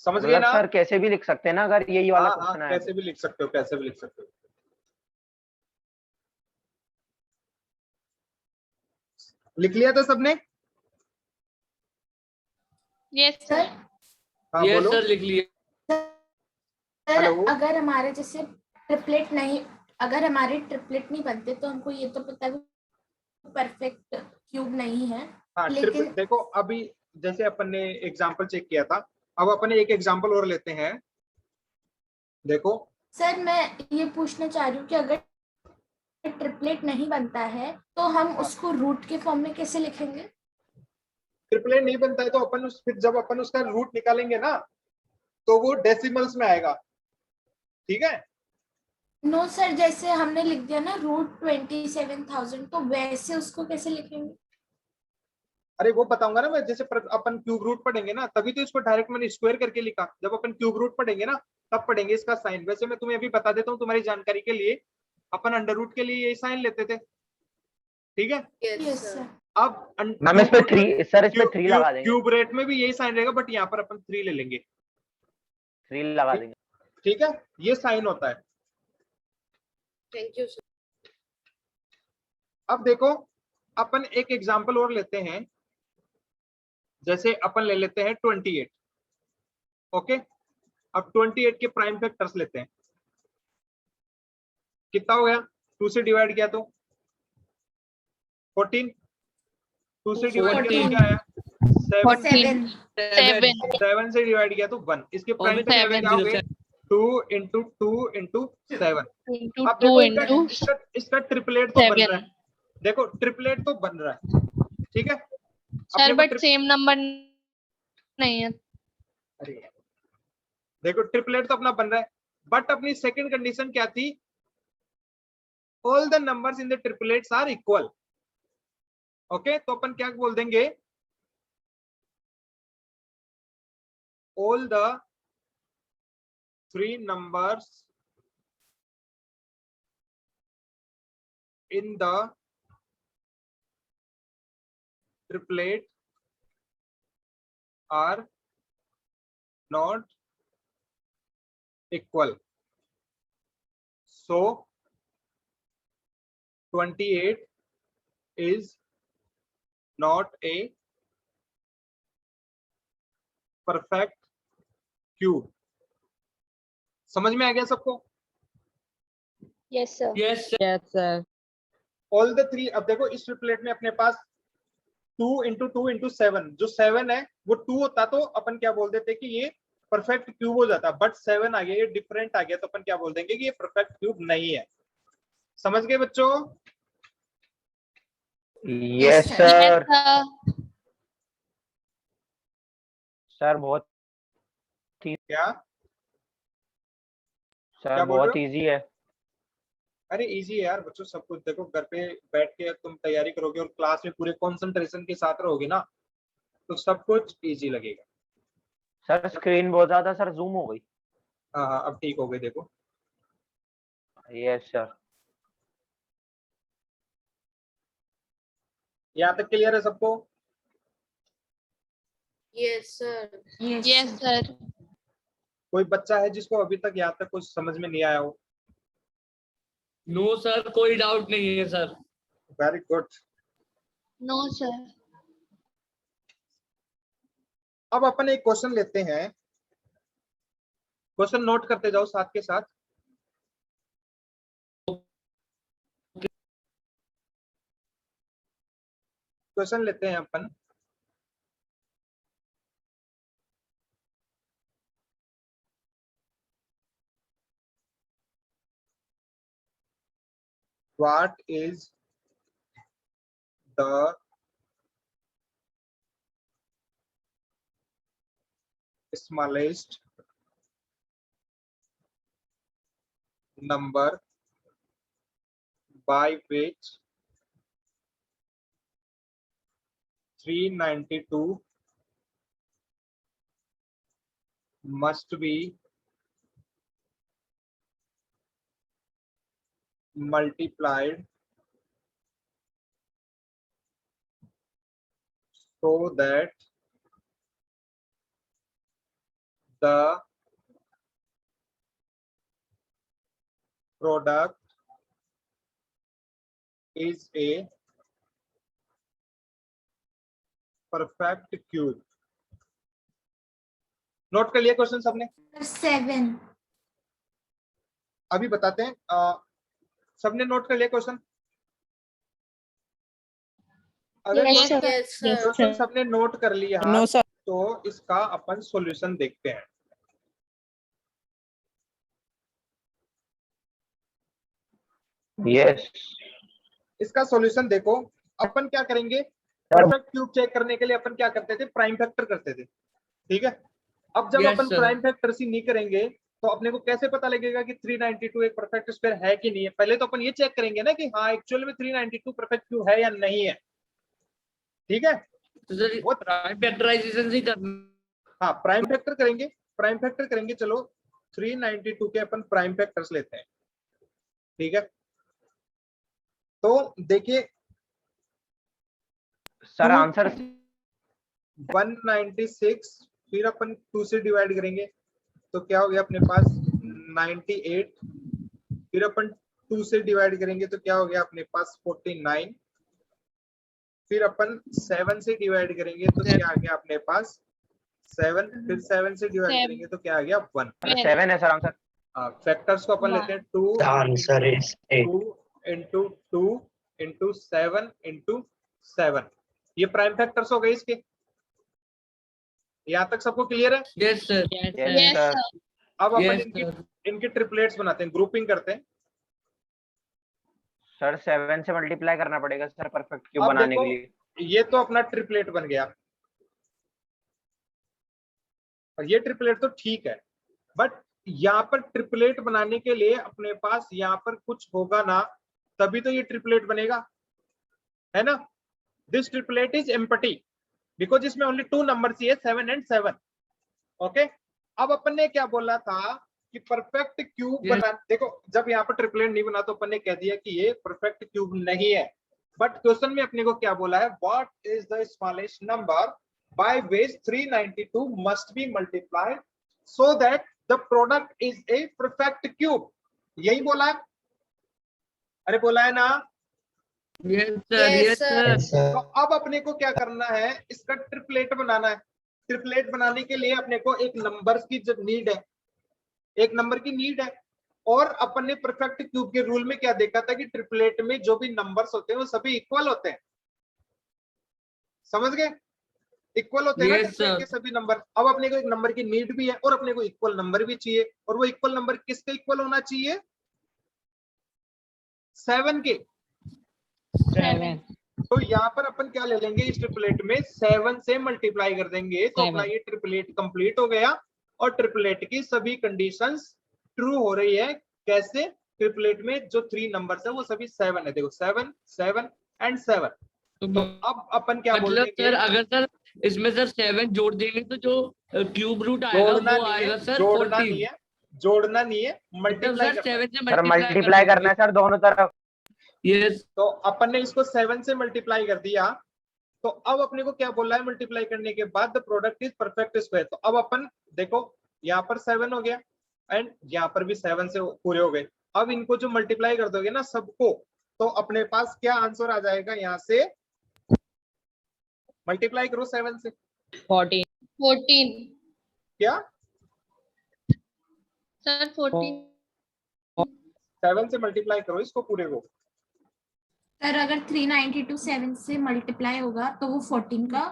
समझ गए मतलब ना? सर कैसे भी लिख सकते हैं ना, अगर यही वाला हाँ हाँ, क्वेश्चन आया कैसे तो। भी लिख सकते हो, कैसे भी लिख सकते हो। लिख लिया था सबने? Yes sir sir. हाँ यस बोलो। सर लिख लिए। Sir hello. अगर हमारे जैसे ट्रिपलेट नहीं, अगर हमारे ट्रिपलेट नहीं बनते तो हमको ये तो पता है परफेक्ट क्यूब नहीं है, हाँ लेकिन देखो अभी जैसे अपन ने एग्जांपल चेक किया था, अब अपन एक एग्जांपल और लेते हैं। देखो सर मैं ये पूछना चाह रही हूँ कि अगर ट्रिपलेट नहीं बनता है तो हम हाँ, उसको रूट के फॉर्म में कैसे लिखेंगे? ट्रिपलेट नहीं बनता है तो अपन फिर जब अपन उसका रूट निकालेंगे ना, तो वो डेसिमल्स में आएगा। ठीक है, नो सर, जैसे हमने लिख दिया ना रूट 27,000, तो वैसे उसको कैसे लिखेंगे? अरे वो बताऊंगा ना मैं, जैसे अपन क्यूब रूट पढ़ेंगे ना, तभी तो इसको डायरेक्ट मैंने स्क्वायर करके लिखा। जब अपन क्यूब रूट पढ़ेंगे ना, तब पढ़ेंगे इसका साइन। वैसे मैं तुम्हें अभी बता देता हूँ तुम्हारी जानकारी के लिए, अपन अंडर रूट के लिए यही साइन लेते थे। ठीक है, यस सर। अब मैम इस पे 3 सर, इस पे 3 लगा देंगे, क्यूब रेट में भी यही साइन रहेगा, बट यहाँ पर अपन 3 ले लेंगे। 3 लगा देंगे। ठीक है, ये साइन होता है। Thank you sir. अब देखो अपन एक एग्जांपल और लेते हैं, जैसे अपन ले लेते हैं 28। ओके, अब 28 के प्राइम फैक्टर्स लेते हैं। कितना हो गया? 2 से डिवाइड किया तो 14, 2 से डिवाइड किया तो क्या आया? 7, 14 7 7 से डिवाइड किया तो 1। इसके प्राइम फैक्टर 7 क्या हो गए? 2 इंटू 2 इंटू 7। into अब 2 देखो into इसका ट्रिपलेट तो बन 7 रहा है। देखो ट्रिपलेट तो बन रहा है, ठीक है। सर अपने को बट सेम नंबर नहीं है। अरे देखो ट्रिपलेट तो अपना बन रहा है, बट अपनी सेकंड कंडीशन क्या थी? All the numbers in the triplets are equal. Okay, तो अपन क्या बोल देंगे? All the 3 numbers in the triplet are not equal. So 28 is not a perfect cube. समझ में आ गया सबको? Yes sir. Yes yes sir. All the 3, अब देखो इस ट्रिपलेट में अपने पास 2 इंटू 2 इंटू 7, जो 7 है वो 2 होता तो अपन क्या बोल देते कि ये परफेक्ट क्यूब हो जाता, बट 7 आ गया, ये डिफरेंट आ गया, तो अपन क्या बोल देंगे कि ये परफेक्ट क्यूब नहीं है। समझ गए बच्चों? Yes sir. सर बहुत क्या सर बोल रहे बहुत हो? इजी है। अरे इजी है यार बच्चों, सब कुछ देखो घर पे बैठ के तुम तैयारी करोगे और क्लास में पूरे कंसंट्रेशन के साथ रहोगे ना, तो सब कुछ इजी लगेगा। सर स्क्रीन बहुत ज्यादा सर जूम हो गई। हाँ हाँ अब ठीक हो गई देखो। Yes sir. यहाँ तक क्लियर है सबको? Yes sir. Yes sir. कोई बच्चा है जिसको अभी तक यहाँ तक कुछ समझ में नहीं आया हो? नो सर, कोई डाउट नहीं है sir. Very good. No sir. अब अपन एक क्वेश्चन लेते हैं, क्वेश्चन नोट करते जाओ साथ के साथ। क्वेश्चन लेते हैं अपन। What is the smallest number by which 392 must be multiplied so that the product is a perfect cube? Note कर लिया क्वेश्चन सबने? 7। अभी बताते हैं। सबने नोट कर लिया क्वेश्चन? अगर Yes, sir. Yes sir. Question सबने नोट कर लिया नो सर। तो इसका अपन सॉल्यूशन देखते हैं। यस इसका सॉल्यूशन देखो, अपन क्या करेंगे, परफेक्ट क्यूब चेक करने के लिए अपन क्या करते थे, प्राइम फैक्टर करते थे, ठीक है। अब जब Yes, अपन sir. प्राइम फैक्टर से नहीं करेंगे तो अपने को कैसे पता लगेगा कि 392 एक परफेक्ट स्क्वायर है कि नहीं है? पहले तो अपन ये चेक करेंगे ना कि हाँ एक्चुअल में 392 परफेक्ट क्यूब है या नहीं है, ठीक है। तो सर वो प्राइम फैक्टराइजेशन ही करना। हाँ प्राइम फैक्टर करेंगे, प्राइम फैक्टर करेंगे। चलो 392 के अपन प्राइम फैक्टर्स लेते हैं, ठीक है। तो देखिए सर आंसर 196 फिर अपन 2 से डिवाइड करेंगे तो क्या हो गया अपने पास 98, फिर अपन 2 से डिवाइड करेंगे तो क्या हो गया अपने पास 49, फिर अपन 7 से डिवाइड करेंगे तो क्या आ गया अपने पास 7, फिर 7 से डिवाइड 7 करेंगे तो क्या आ गया 1। 7 है सर आंसर। फैक्टर्स को अपन लेते हैं 2 answer is 2 into 2 into 7 into 7। ये प्राइम फैक्टर्स हो गए इसके। यहाँ तक सबको क्लियर है? Yes sir. Yes Yes, sir. sir. अब अपन Yes, इनकी sir. इनके ट्रिपलेट्स बनाते हैं, ग्रुपिंग करते हैं। सर 7 से मल्टीप्लाई करना पड़ेगा सर परफेक्ट क्यूब अब बनाने देखो, के लिए। ये तो अपना ट्रिपलेट बन गया और ये ट्रिपलेट तो ठीक है, बट यहाँ पर ट्रिपलेट बनाने के लिए अपने पास यहाँ पर कुछ होगा ना, तभी तो ये ट्रिपलेट बनेगा, है ना। This triplet is empty because इसमें ओनली 2 नंबर्स ही है 7 and 7। ओके, अब अपन ने क्या बोला था कि परफेक्ट क्यूब Yes. बना। देखो जब यहाँ पर ट्रिपलेट नहीं बना तो अपन ने कह दिया कि ये परफेक्ट क्यूब नहीं है, बट क्वेश्चन में अपने को क्या बोला है, what is the smallest number by which 392 must be multiplied so that the product is a perfect cube. यही बोला है, अरे बोला है ना। Yes sir. Yes, yes sir. Sir. तो अब अपने को क्या करना है, इसका ट्रिपलेट बनाना है। ट्रिपलेट बनाने के लिए अपने को एक नंबर की जब नीड है, एक नंबर की नीड है। और अपन ने परफेक्ट क्यूब के रूल में क्या देखा था कि ट्रिपलेट में जो भी नंबर्स होते हैं वो सभी इक्वल होते हैं, समझ गए, इक्वल होते हैं ना Yes, ट्रिपलेट sir. के सभी नंबर। अब अपने को एक नंबर की नीड भी है और अपने को इक्वल नंबर भी चाहिए, और वो इक्वल नंबर किसके इक्वल होना चाहिए, 7 के। 7. तो यहाँ पर अपन क्या ले लेंगे, इस ट्रिपलेट में 7 से मल्टीप्लाई कर देंगे तो अपना 7. ये ट्रिपलेट कंप्लीट हो गया और ट्रिपलेट की सभी कंडीशंस ट्रू हो रही है। कैसे, ट्रिपलेट में जो 3 नंबर्स है वो सभी 7 है, देखो 7 7 एंड 7। तो अब अपन क्या बोल मतलब सर देंगे, अगर सर इसमें सर 7 जोड़ देंगे तो जो क्यूब रूट आएगा जोड़ना वो नहीं आएगा है, सर जोड़ना 14। नहीं है, जोड़ना नहीं है, मतलब मल्टीप्लाई सर करना है। 7 से सर मल्टीप्लाई करना है सर दोनों तरफ। यस तो अपन ने इसको 7 से मल्टीप्लाई कर दिया, तो अब अपने को क्या बोला है, मल्टीप्लाई करने के बाद the product is perfect square. तो अब अपन देखो यहाँ पर 7 हो गया एंड यहाँ पर भी 7 से पूरे हो गए। अब इनको जो मल्टीप्लाई कर दोगे ना सबको, तो अपने पास क्या आंसर आ जाएगा, यहाँ से मल्टीप्लाई करो 7 से, 14 14 क्या सर 14 7 से मल्टीप्लाई करो इसको पूरे को। सर अगर 392 7 से मल्टीप्लाई होगा तो वो 14 का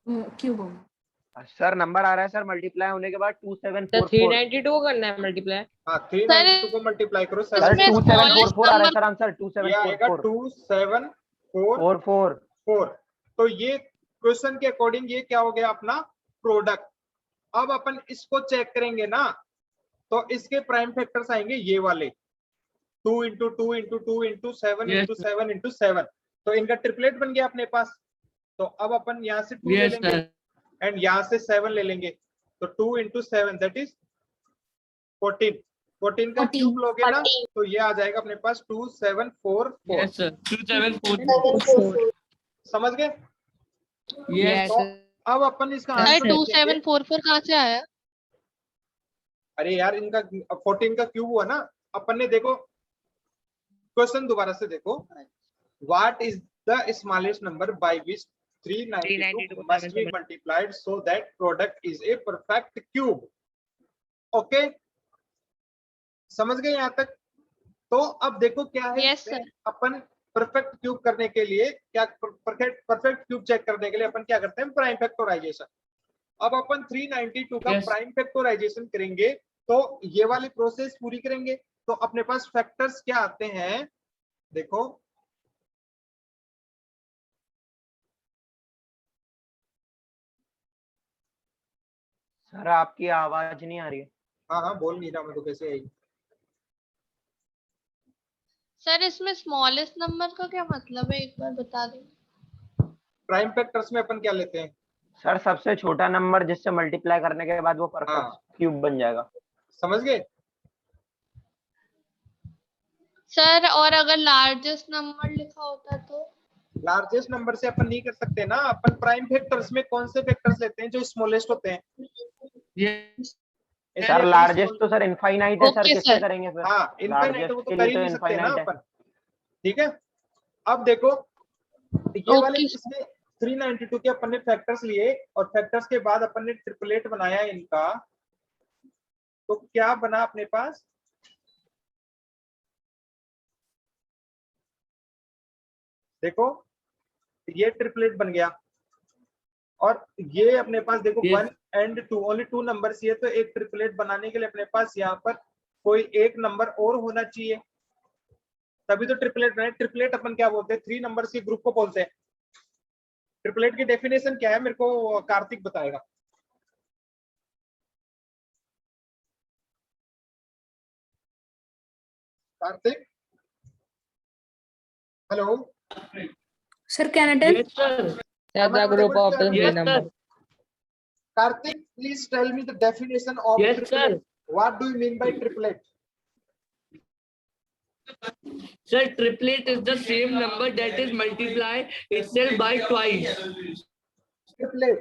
क्यूब होगा। सर नंबर आ रहा है सर मल्टीप्लाई होने के बाद तो 2744। 392 को करना है मल्टीप्लाई। हाँ 392 को मल्टीप्लाई करो 7 सर से, इसमें smallest 2744 आ रहा है number- सर आंसर ये आएगा 2744 2744। तो ये क्वेश्चन के अकॉर्डिंग ये क्या हो गया अपना प्रोडक्ट। अब अपन इसको चेक करेंगे ना, तो इसके प्राइम फैक्टर्स आएंगे ये वाले 2 into 2 into 2 into 7 Yes, into 7 into 7। तो इनका ट्रिपलेट बन गया अपने पास। तो अब अपन यहाँ से 2 ले यस लेंगे सर एंड यहाँ से 7 ले लेंगे, तो 2 इंटू 7 दैट इज 14। 14 का 14, क्यूब लोगे ना तो ये आ जाएगा अपने पास 2744। यस सर 2744 समझ गए? यस तो अब अपन इसका सर आंसर देखेंगे। 2744 कहाँ से आया? अरे यार इनका 14 का क्यूब हुआ ना। अपन ने देखो क्वेश्चन दोबारा से देखो, what is the smallest number by which 392 must be multiplied so that product is a perfect cube। Okay समझ गए यहाँ तक? तो अब देखो क्या है Yes, इसमें, sir. अपन परफेक्ट क्यूब करने के लिए क्या, परफेक्ट क्यूब चेक करने के लिए अपन क्या करते हैं, प्राइम फैक्टराइजेशन। अब अपन 392 का Yes. प्राइम फैक्टराइजेशन करेंगे तो ये वाली प्रोसेस पूरी करेंगे, तो अपने पास फैक्टर्स क्या आते हैं, देखो सर आपकी आवाज नहीं आ रही है। हाँ हाँ बोल नहीं रहा मैं तो, कैसे आई? सर इसमें स्मॉलेस्ट नंबर का क्या मतलब है, एक बार बता दें। प्राइम फैक्टर्स में अपन क्या लेते हैं, सर सबसे छोटा नंबर जिससे मल्टीप्लाई करने के बाद वो हाँ। परफेक्ट क्यूब बन जाएगा। समझ गए? सर और अगर लार्जेस्ट नंबर लिखा होता तो? लार्जेस्ट नंबर से अपन नहीं कर सकते ना, अपन प्राइम फैक्टर्स में कौन से फैक्टर्स लेते हैं, जो स्मॉलेस्ट होते हैं। यस इसलिए सर अपन लार्जेस्ट तो सर इनफाइनाइट है सर, Okay, किससे sir. करेंगे फिर? हाँ इनफाइनाइट Largest वो तो के कर लिए ही तो नहीं सकते ना infinite है। अपन, ठीक है। अब देखो ये वाले Okay. इसमें 392 के अपन ने फैक्टर्स लिए और फैक्टर्स के बाद अपन ने ट्रिपलेट बनाया इनका, तो क्या बना अपने पास, देखो ये ट्रिपलेट बन गया और ये अपने पास देखो Yes. 1 एंड 2 ओनली 2 नंबर्स ये, तो एक ट्रिपलेट बनाने के लिए अपने पास यहाँ पर कोई एक नंबर और होना चाहिए, तभी तो ट्रिपलेट बने। ट्रिपलेट अपन क्या बोलते हैं, 3 नंबर्स के ग्रुप को बोलते हैं। ट्रिपलेट की डेफिनेशन क्या है, मेरे को कार्तिक बताएगा। Karthik hello sir can I tell? Yes sir That's the group of the Yes, number. sir. Karthik, please tell me the definition of Yes, triplet. sir. What do you mean by triplet? Sir, triplet is the same number that is multiply itself by twice. Triplet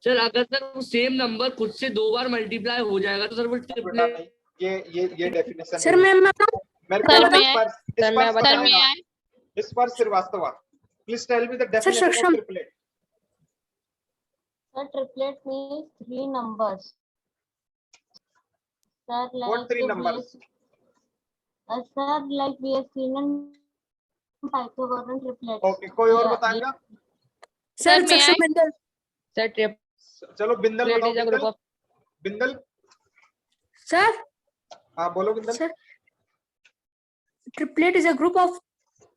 sir अगर sir वो same number खुद से 2 बार multiply हो जाएगा तो sir वो बेटा triplet. नहीं, ये डेफिनेशन सर मैं बताऊं? मेरे Sir, को may I? Sir, मैं सर बताऊं? में आए? इस पर Srivastava, please tell me the definition सक्षम। Of triplet. Sir, triplet means 3 numbers. Sir, like What 3 numbers? sir, like we have seen in Pythagorean triplets. Okay कोई और Yeah, बताएगा? Sir may I? सक्षम बिंदल। Sir, चलो बिंदल triplet बताओ। is a group Bindal of Bindal sir हाँ बोलो Bindal. Sir, triplet is a group of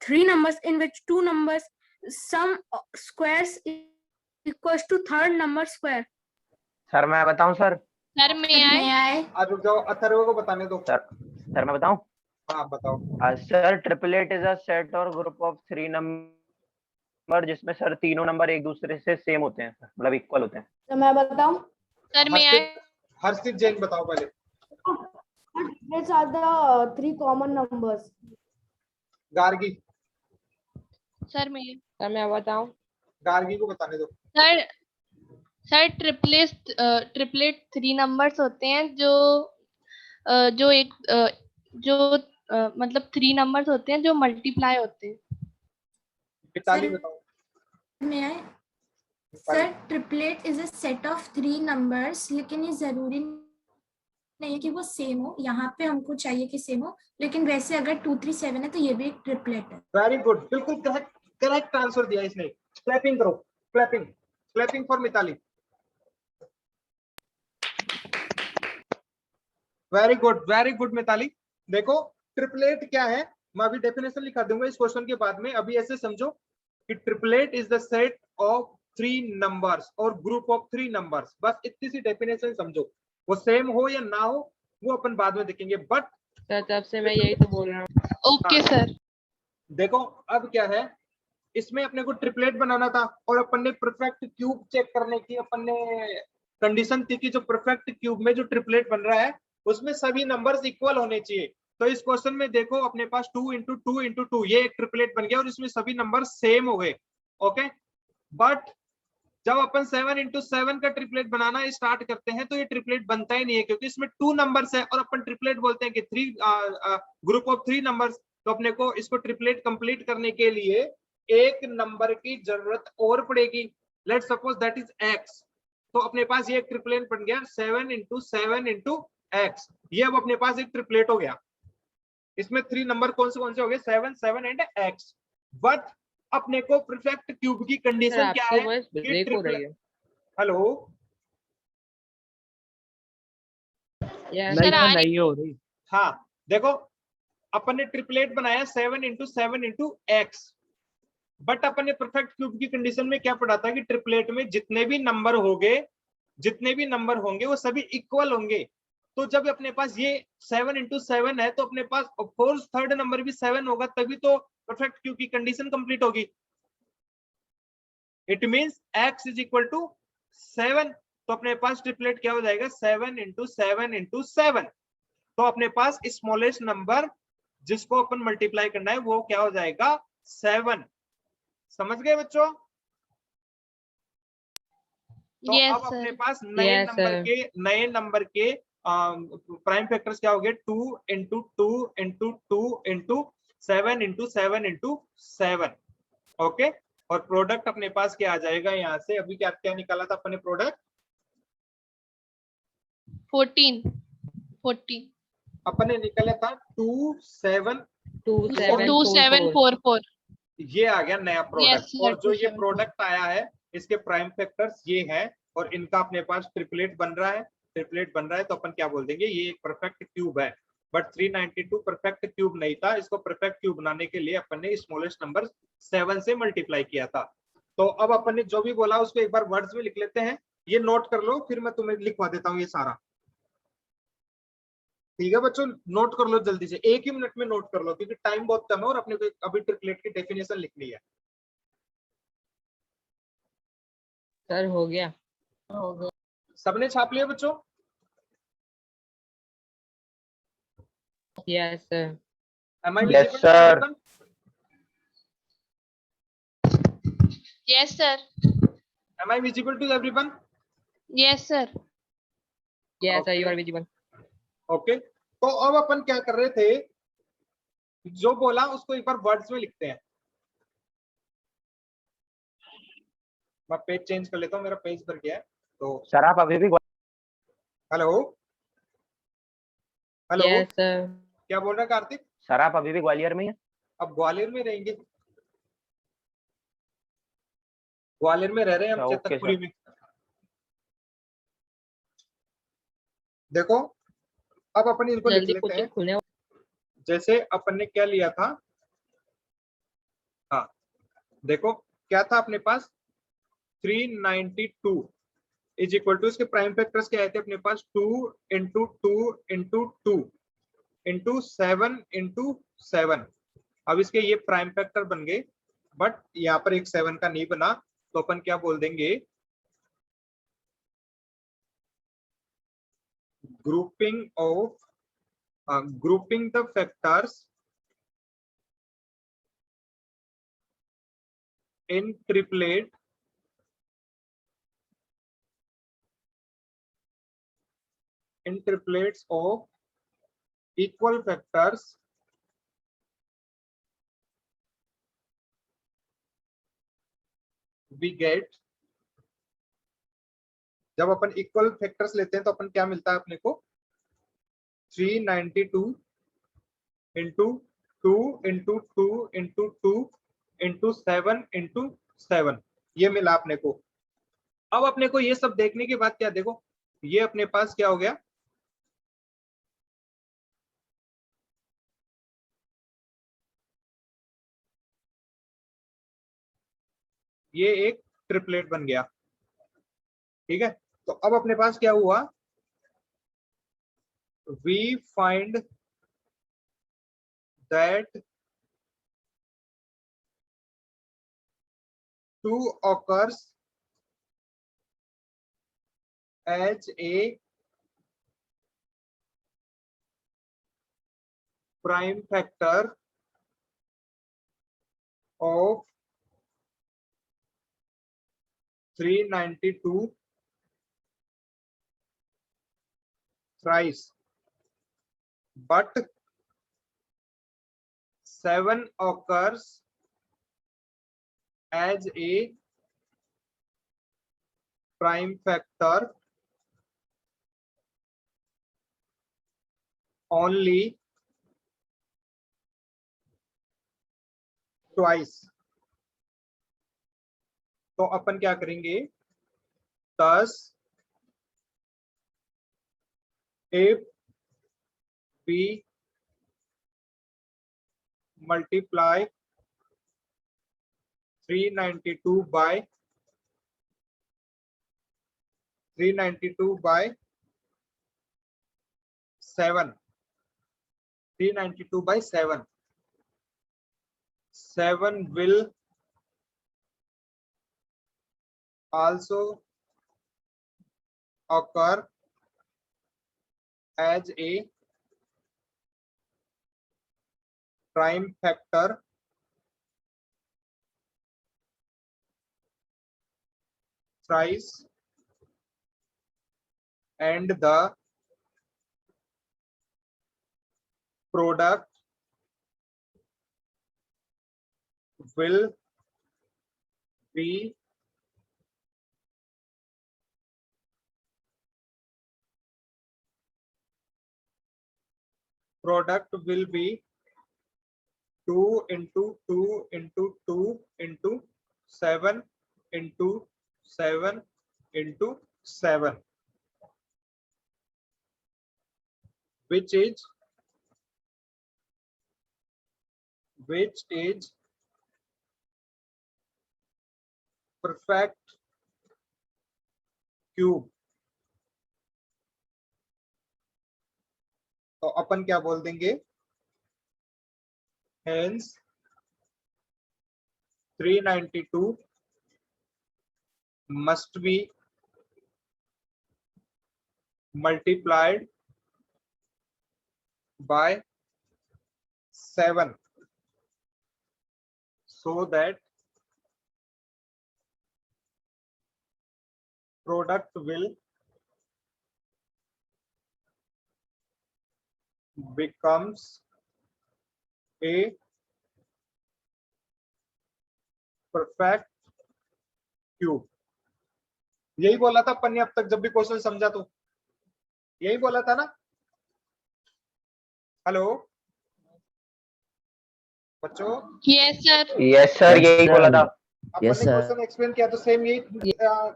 3 numbers in which 2 numbers sum squares equals to third number square. Sir मैं बताऊं सर? सर में आए? मैं आए? आज रुक जाओ, अथर्व को बताने दो। सर मैं बताऊं? हाँ बताओ। Sir triplet is a set और ग्रुप ऑफ 3 नंबर जिसमें सर तीनों नंबर एक दूसरे से सेम होते हैं, मतलब इक्वल होते हैं। तो मैं बताऊं, सर मैं हर्षित जैन बताओ पहले। triplets are the three common numbers. Gargi, sir मैं बताऊं? गार्गी को बताने दो। सर सर ट्रिपलेट 3 नंबर्स होते हैं जो जो एक जो मतलब 3 नंबर्स होते हैं जो मल्टीप्लाई होते हैं। मिताली सर, बताओ। May I? Sir triplet is a set of 3 numbers, लेकिन ये जरूरी नहीं है कि वो सेम हो। यहाँ पे हमको चाहिए कि सेम हो, लेकिन वैसे अगर 2 3 7 है तो ये भी एक ट्रिपलेट है। वेरी गुड, बिल्कुल करेक्ट आंसर दिया इसने। क्लैपिंग करो, clapping, clapping for Mitali. Very good Mitali. देखो ट्रिपलेट क्या है, मैं अभी डेफिनेशन लिखा दूंगा इस क्वेश्चन के बाद में। अभी ऐसे समझो कि triplet is the set of 3 numbers और ग्रुप ऑफ 3 नंबर्स। बस इतनी सी डेफिनेशन समझो, वो सेम हो या ना हो वो अपन बाद में देखेंगे। बट सर तब से मैं यही तो बोल रहा हूँ। Okay sir. देखो अब क्या है, इसमें अपने को ट्रिपलेट बनाना था और अपन ने परफेक्ट क्यूब चेक करने की अपन ने कंडीशन थी कि जो परफेक्ट क्यूब में जो ट्रिपलेट बन रहा है उसमें सभी नंबर्स इक्वल होने चाहिए। तो इस क्वेश्चन में देखो अपने पास 2 इंटू 2 इंटू 2 ये एक ट्रिपलेट बन गया और इसमें सभी नंबर सेम हो गए। ओके, बट जब अपन 7 इंटू 7 का ट्रिपलेट बनाना स्टार्ट करते हैं तो ये ट्रिपलेट बनता ही नहीं है, क्योंकि इसमें 2 नंबर्स है और अपन ट्रिपलेट बोलते हैं कि 3 ग्रुप ऑफ 3 नंबर्स। तो अपने को इसको ट्रिपलेट कंप्लीट करने के लिए एक नंबर की जरूरत और पड़ेगी। Let's suppose that is x। तो अपने पास ये एक ट्रिपलेट बन गया 7 इंटू 7 इंटू x। ये अब अपने पास एक ट्रिपलेट हो गया। इसमें 3 नंबर कौन से हो गए, 7 7 एंड x। बट अपने को परफेक्ट क्यूब की सर कंडीशन क्या आपकी है वॉइस कि ब्रेक हो रही है। हेलो यस सर आ रही नहीं हो रही। हाँ देखो अपन ने ट्रिपलेट बनाया 7 इंटू 7 इंटू एक्स। बट अपन ने परफेक्ट क्यूब की कंडीशन में क्या पढ़ा था कि ट्रिपलेट में जितने भी नंबर होंगे वो सभी इक्वल होंगे। तो जब अपने पास ये 7 इंटू 7 है तो अपने पास ऑफकोर्स थर्ड नंबर भी 7 होगा, तभी तो परफेक्ट क्यूब की कंडीशन कंप्लीट होगी। It means x is equal to 7। तो अपने पास ट्रिपलेट क्या हो जाएगा 7 इंटू 7 इंटू 7। तो अपने पास स्मॉलेस्ट नंबर जिसको अपन मल्टीप्लाई करना है वो क्या हो जाएगा 7। समझ गए बच्चों? तो Yes, अब अपने sir. पास Yes, नए नंबर के प्राइम फैक्टर्स क्या हो गए 2 into 2 into 2 into 7 into 7 into 7। Okay, और प्रोडक्ट अपने पास क्या आ जाएगा यहाँ से, अभी क्या क्या निकाला था अपने प्रोडक्ट 14 अपने निकाला था 2 7 2744। ये आ गया नया प्रोडक्ट। Yes, sir, और जो ये 274। प्रोडक्ट आया है इसके प्राइम फैक्टर्स ये हैं और इनका अपने पास ट्रिपलेट बन रहा है। तो अपन क्या बोल देंगे, ये एक परफेक्ट क्यूब है। बट 392 परफेक्ट क्यूब नहीं था, इसको परफेक्ट क्यूब बनाने के लिए अपन ने स्मॉलेस्ट नंबर 7 से मल्टीप्लाई किया था। तो अब अपन ने जो भी बोला उसको एक बार वर्ड्स में लिख लेते हैं। ये नोट कर लो, फिर मैं तुम्हें लिखवा देता हूँ ये सारा। ठीक है बच्चों, नोट कर लो जल्दी से, 1 ही मिनट में नोट कर लो क्योंकि टाइम बहुत कम है और अपने को अभी ट्रिपलेट की डेफिनेशन लिखनी है। सर हो गया। सबने छाप लिया बच्चों? Yes sir. Am I Yes, visible to sir. everyone? Yes, sir. Am I visible to everyone? Yes, sir. Yes sir Okay. You are visible. Okay, तो अब अपन क्या कर रहे थे, जो बोला उसको एक बार वर्ड्स में लिखते हैं। मैं पेज चेंज कर लेता हूँ, मेरा पेज भर गया है। तो सर आप अभी भी हेलो यस सर। क्या बोल रहा है कार्तिक? सर आप अभी भी ग्वालियर में ही हैं? अब ग्वालियर में रहेंगे, ग्वालियर में रह रहे हैं हम, ओके, चेतकपुरी सर। में। देखो अब अपन इनको लिख जल्दी लेते हैं। कोचिंग खुलने। जैसे अपन ने क्या लिया था, हाँ देखो क्या था अपने पास 392 इज इक्वल टू, इसके प्राइम फैक्टर्स क्या आए थे अपने पास 2 इंटू 2 इंटू 2 इंटू 7 इंटू 7। अब इसके ये प्राइम फैक्टर बन गए, बट यहाँ पर एक 7 का नहीं बना, तो अपन क्या बोल देंगे, grouping of grouping the factors in triplet in triplets of equal factors we get। जब अपन इक्वल फैक्टर्स लेते हैं तो अपन क्या मिलता है अपने को, 392 into 2 into 2 into 2 into 7 into 7, ये मिला अपने को। अब अपने को ये सब देखने के बाद क्या देखो, ये अपने पास क्या हो गया, ये एक ट्रिपलेट बन गया। ठीक है, तो अब अपने पास क्या हुआ, we find that two occurs as a prime factor of 392 thrice, but 7 occurs as a prime factor only twice। तो अपन क्या करेंगे, 10 if we multiply 392 by 7, 392 by 7, 7 will also occur as a prime factor thrice, and the product will be product will be 2 into 2 into 2 into 7 into 7 into 7, which is perfect cube। तो अपन क्या बोल देंगे, hence 392 must be multiplied by 7 so that product will becomes a perfect cube। यही बोला था अपन ने अब तक, जब भी क्वेश्चन समझा तो यही बोला था ना। हेलो बच्चों, यस सर। यस सर, यही बोला था। अपन ने क्वेश्चन एक्सप्लेन किया तो सेम यही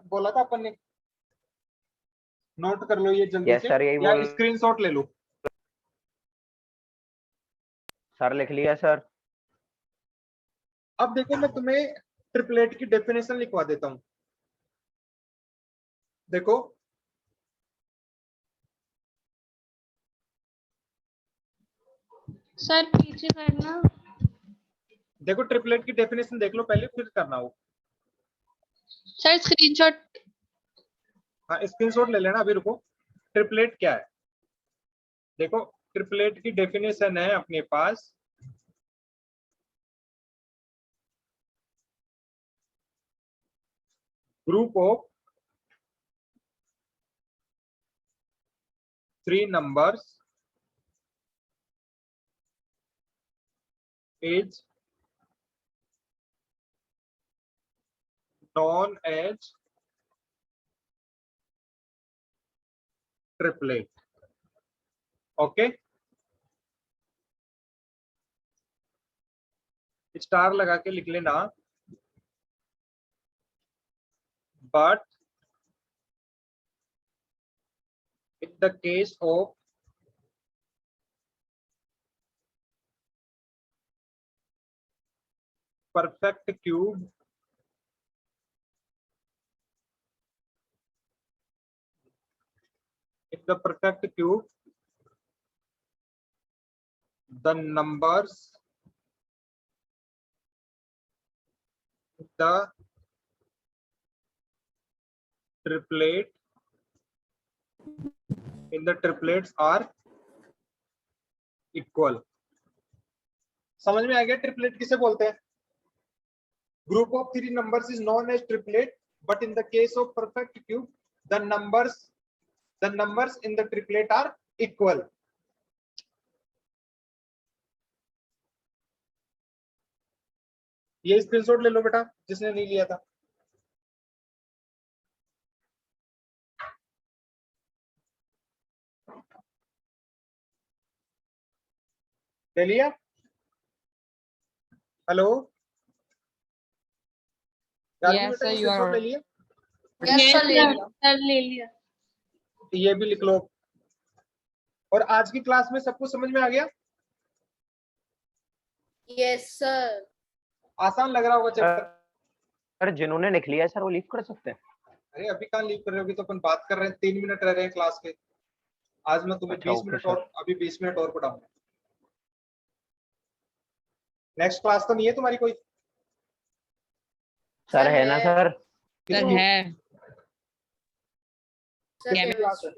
बोला था अपन ने। नोट कर लो ये जल्दी यस से, सर, यही या बोल स्क्रीनशॉट ले लो। सर लिख लिया सर। अब देखो मैं तुम्हें ट्रिपलेट की डेफिनेशन लिखवा देता हूं। देखो सर पीछे करना। देखो ट्रिपलेट की डेफिनेशन देख लो पहले, फिर करना हो। Sir screenshot. हाँ स्क्रीनशॉट ले लेना, अभी रुको। ट्रिपलेट क्या है देखो, ट्रिपलेट की डेफिनेशन है अपने पास, group of 3 numbers is known as triplet. Okay, star लगा के लिख लेना। But in the case of perfect cube, in the perfect cube, the numbers, the triplet, in the triplets are equal. समझ में आ गया ट्रिपलेट किसे बोलते हैं? Group of 3 numbers is known as triplet, but in the case of perfect cube, the numbers in the triplet are equal. ये screenshot ले लो बेटा जिसने नहीं लिया था। ले लिया? Hello Yes, sir, you are. ले लिया? सर ले लिया। ये भी लिख लो। और आज की क्लास में सबको समझ में आ गया? Yes sir. आसान लग रहा होगा चैप्टर। सर जिन्होंने लिख लिया है सर वो लीव कर सकते हैं? अरे अभी कहाँ लीव कर रहे हो, अभी तो अपन बात कर रहे हैं, 3 मिनट रह रहे हैं क्लास के। आज मैं तुम्हें अच्छा, 20 ओके, मिनट सर। और अभी 20 मिनट और पढ़ाऊंगा। नेक्स्ट क्लास तो नहीं है तुम्हारी कोई? सर है ना सर? सर है। सर क्या क्लास है?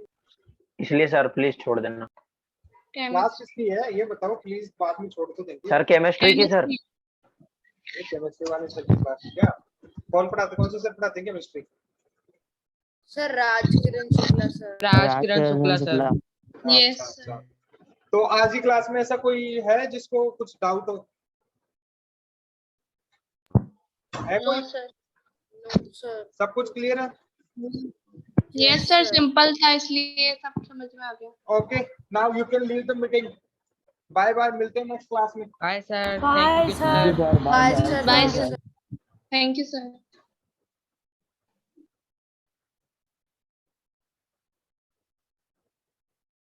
इसलिए सर प्लीज छोड़ देना। क्लास किसकी है ये बताओ प्लीज, बाद में छोड़ तो देंगे। सर केमिस्ट्री की सर। केमिस्ट्री वाले सर की क्लास क्या? कौन पढ़ाते, कौन से सर पढ़ाते हैं chemistry? Sir Rajkiran Shukla sir. Rajkiran Shukla sir. Yes अच्छा। तो आज की क्लास में ऐसा कोई है जिसको कुछ डाउट हो? है कोई? No sir. No sir. सब कुछ क्लियर है? यस सर सिंपल था इसलिए सब समझ में आ गया। Okay, now you can leave the meeting. Bye bye, मिलते हैं नेक्स्ट क्लास में। Bye sir. Bye, thank you sir. Sir. Bye sir. Bye sir. Thank you sir.